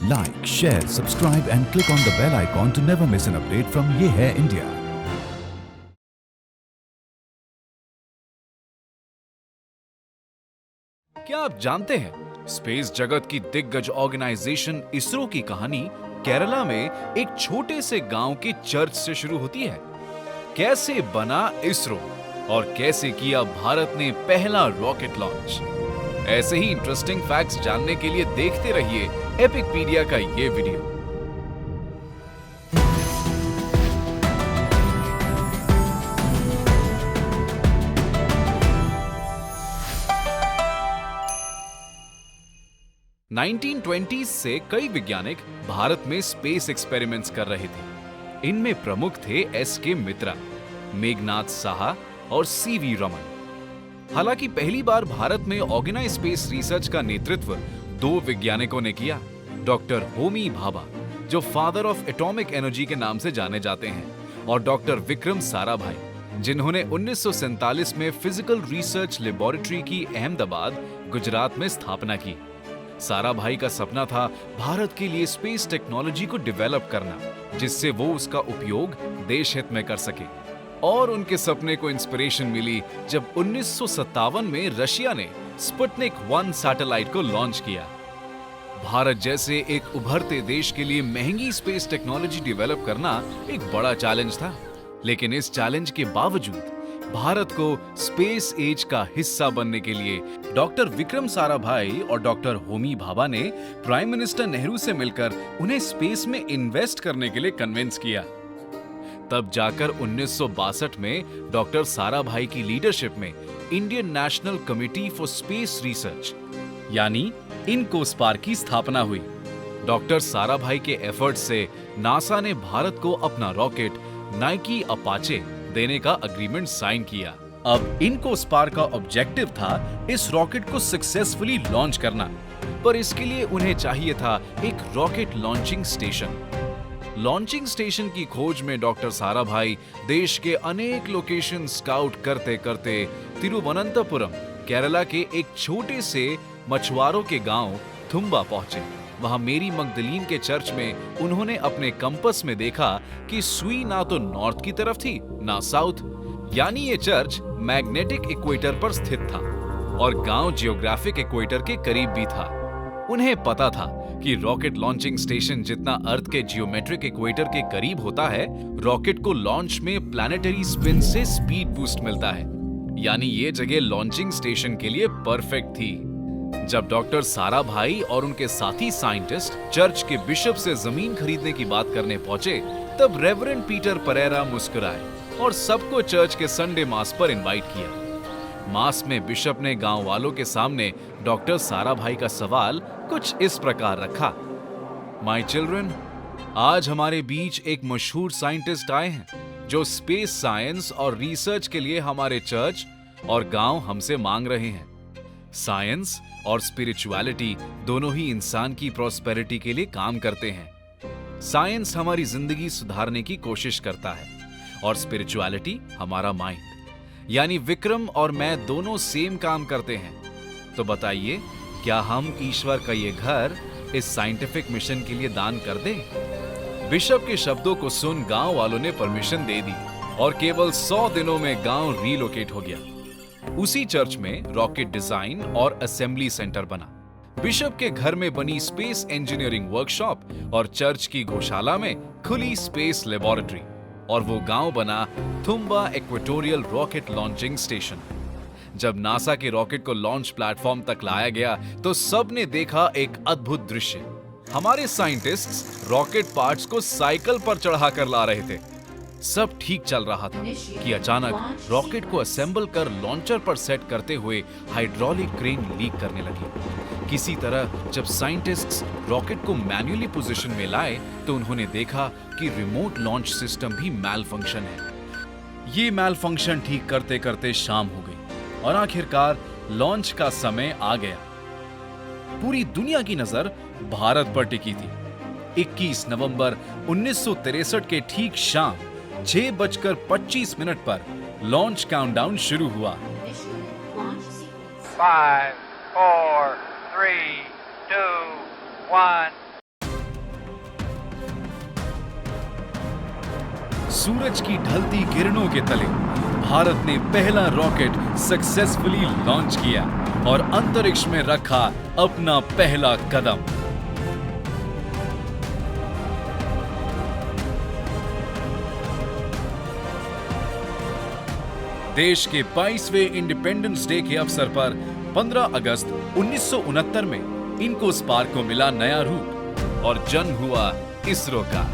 Like, share, subscribe and click on the bell icon to never miss an update from Ye Hai India. क्या आप जानते हैं space जगत की दिग्गज ऑर्गेनाइजेशन इसरो की कहानी केरला में एक छोटे से गांव के चर्च से शुरू होती है। कैसे बना इसरो और कैसे किया भारत ने पहला रॉकेट लॉन्च। ऐसे ही इंटरेस्टिंग फैक्ट्स जानने के लिए देखते रहिए एपिकपीडिया का ये वीडियो। नाइनटीन 1920s से कई वैज्ञानिक भारत में स्पेस एक्सपेरिमेंट्स कर रहे थे। इनमें प्रमुख थे एस.के. मित्रा, मेघनाथ साहा और सी.वी. रमन। हालांकि पहली बार भारत में ऑर्गेनाइज स्पेस रिसर्च का नेतृत्व दो वैज्ञानिकों ने किया। डॉक्टर होमी भाभा, जो फादर ऑफ एटॉमिक एनर्जी के नाम से जाने जाते हैं, और डॉक्टर विक्रम साराभाई, जिन्होंने 1947 में फिजिकल रिसर्च लेबोरेटरी की अहमदाबाद, गुजरात में स्थापना की। साराभाई का सपना था भारत के लिए स्पेस टेक्नोलॉजी को डेवलप करना, जिससे वो उसका उपयोग देश हित में कर सके। और उनके सपने को इंस्पिरेशन मिली जब 1957 में रशिया ने स्पुतनिक 1 सैटेलाइट को लॉन्च किया। भारत जैसे एक उभरते देश के लिए महंगी स्पेस टेक्नोलॉजी डेवलप करना एक बड़ा चैलेंज था, लेकिन इस चैलेंज के बावजूद भारत को स्पेस एज का हिस्सा बनने के लिए डॉक्टर विक्रम साराभाई और डॉक्टर होमी भाभा ने प्राइम मिनिस्टर नेहरू से मिलकर उन्हें स्पेस में इन्वेस्ट करने के लिए कन्विंस किया। तब जाकर 1962 में डॉक्टर साराभाई की लीडरशिप में Indian national committee for space research यानी इनकोस्पार की स्थापना हुई। डॉक्टर साराभाई के एफर्ट से नासा ने भारत को अपना रॉकेट नाइकी अपाचे देने का एग्रीमेंट साइन किया। अब इनकोस्पार का ऑब्जेक्टिव था इस रॉकेट को सक्सेसफुली लॉन्च करना, पर इसके लिए उन्हें चाहिए था एक rocket launching station. Launching station की खोज में डॉक्टर साराभाई देश के अनेक लोकेशन स्काउट करते करते तिरुवनंतपुरम, केरला के एक छोटे से मछुआरों के गांव थुम्बा पहुंचे। वहां मेरी मगदलीन के चर्च में उन्होंने अपने कंपस में देखा कि सुई ना तो नॉर्थ की तरफ थी ना साउथ, यानी ये चर्च मैग्नेटिक इक्वेटर पर स्थित था और गांव जियोग्राफिक इक्वेटर के करीब भी था। उन्हें पता था कि रॉकेट लॉन्चिंग स्टेशन जितना अर्थ के जियोमेट्रिक इक्वेटर के करीब होता है, रॉकेट को लॉन्च में प्लैनेटरी स्पिन से स्पीड बूस्ट मिलता है, यानी ये जगह लॉन्चिंग स्टेशन के लिए परफेक्ट थी। जब डॉक्टर साराभाई और उनके साथी साइंटिस्ट चर्च के बिशप से जमीन खरीदने की बात करने पहुंचे, तब रेवरेंड पीटर परेरा मुस्कुराए और सबको चर्च के संडे मास पर इनवाइट किया। मास में बिशप ने गांव वालों के सामने डॉक्टर साराभाई का सवाल कुछ इस प्रकार रखा: माय चिल्ड्रन, आज हमारे बीच एक मशहूर साइंटिस्ट आए हैं जो स्पेस साइंस और रिसर्च के लिए हमारे चर्च और गांव हमसे मांग रहे हैं। साइंस और स्पिरिचुअलिटी दोनों ही इंसान की प्रॉस्पेरिटी के लिए काम करते हैं। साइंस हमारी जिंदगी सुधारने की कोशिश करता है और स्पिरिचुअलिटी हमारा माइंड। यानी विक्रम और मैं दोनों सेम काम करते हैं। तो बताइए, क्या हम ईश्वर का ये घर इस साइंटिफिक मिशन के लिए दान कर दें? बिशप के शब्दों को सुन गांव वालों ने परमिशन दे दी और केवल 100 दिनों में गांव रीलोकेट हो गया। उसी चर्च में रॉकेट डिजाइन और असेंबली सेंटर बना। बिशप के घर में बनी स्पेस इंजीनियरिंग वर्कशॉप और चर्च की गौशाला में खुली स्पेस लेबोरेटरी, और वो गांव बना Thumba equatorial rocket launching station. जब नासा के रॉकेट को लॉन्च प्लेटफॉर्म तक लाया गया तो सबने देखा एक अद्भुत दृश्य। हमारे साइंटिस्ट्स रॉकेट पार्ट्स को साइकिल पर चढ़ाकर ला रहे थे। सब ठीक चल रहा था कि अचानक रॉकेट को असेंबल कर लॉन्चर पर सेट करते हुए हाइड्रोलिक क्रेन लीक करने लगी। किसी तरह जब साइंटिस्ट्स रॉकेट को मैन्युअली पोजीशन में लाए तो उन्होंने देखा कि रिमोट लॉन्च सिस्टम भी मैल फंक्शन है। ये मैल फंक्शन ठीक करते करते शाम हो गई और आखिरकार लॉन्च का समय आ गया। पूरी दुनिया की नजर भारत पर टिकी थी। 21 नवंबर 1963 के ठीक शाम 6:25 पर लॉन्च काउंटडाउन शुरू हुआ। 5, 4, 3, 2, 1 सूरज की ढलती किरणों के तले भारत ने पहला रॉकेट सक्सेसफुली लॉन्च किया और अंतरिक्ष में रखा अपना पहला कदम। देश के 22वें इंडिपेंडेंस डे के अवसर पर 15 अगस्त 1969 में इनको स्पार्क को मिला नया रूप और जन्म हुआ इसरो का।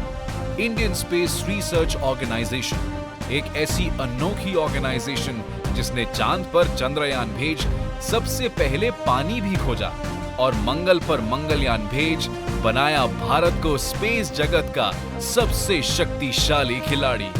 इंडियन स्पेस रिसर्च ऑर्गेनाइजेशन एक ऐसी अनोखी ऑर्गेनाइजेशन जिसने चांद पर चंद्रयान भेज सबसे पहले पानी भी खोजा और मंगल पर मंगलयान भेज बनाया भारत को स्पेस जगत का सबसे शक्तिशाली खिलाड़ी।